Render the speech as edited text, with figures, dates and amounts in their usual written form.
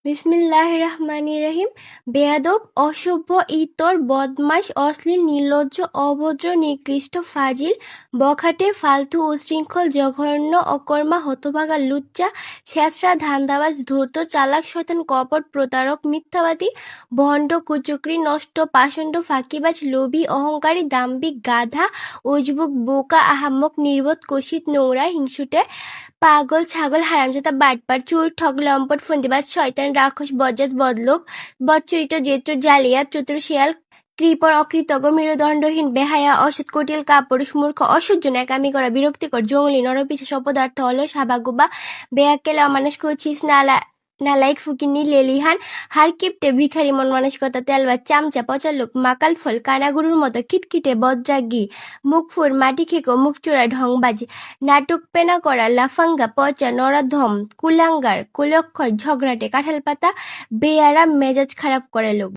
বিসমিল্লাহির রহমানির রহিম। বেয়াদব, অসভ্য, ইতর, বদমাশ, অশ্লীল, নির্লজ্জ, অভদ্র, নিকৃষ্ট, ফাজিল, বখাটে, ফালতু, উচ্ছৃঙ্খল, জঘন্য, অকর্মা, হতভাগা, লুচ্চা, ছেঁচড়া, ধান্দাবাজ, ধূর্ত, চালাক, শয়তান, কপট, প্রতারক, মিথ্যাবাদী, ভণ্ড, কুচক্রী, নষ্ট, পাষণ্ড, ফাঁকিবাজ, লোভী, অহংকারী, দাম্ভিক, গাধা, উজবুক, বোকা, আহাম্মক, নির্বোধ, কুৎসিত, নোংরা, হিংসুটে, পাগল, ছাগল, হারামজাদা, বাটপার, চোর, ঠক, লম্পট, ফন্দিবাজ, শয়তান, রাক্ষস, বজ্জাত, বদলোক, বদচরিত্র, জেত্র, জালিয়াত, চতুর, শেয়াল, কৃপণ, অকৃতজ্ঞ, মেরুদণ্ডহীন, বেহায়া, অসৎ, কটিল, কাপুরুষ, মূর্খ, অসহ্য, ন্যাকামি করা, বিরক্তিকর, জঙ্গলি, নরপিশাচ, অপদার্থ, অলস, হাবাগোবা, বেয়াক্কেল, অমানুষ, কুৎসিত, নালায়েক, ফকিন্নি, লেলিহান, হাড়কিপ্টে, ভিখারি মন মানসিকতা, তেলবাজ, চামচা, পচা লোক, মাকাল ফল, কানাগরুর মতো, খিটখিটে, বদরাগী, মুখফুর, মাটি খেকো, মুখচোরা, ঢংবাজ, নাটক পেনা করা, লাফাঙ্গা, পচা, নরাধম, কুলাঙ্গার, কুলক্ষয়, ঝগড়াটে, কাঁঠাল পাতা, বেয়ারা, মেজাজ খারাপ করে লোক।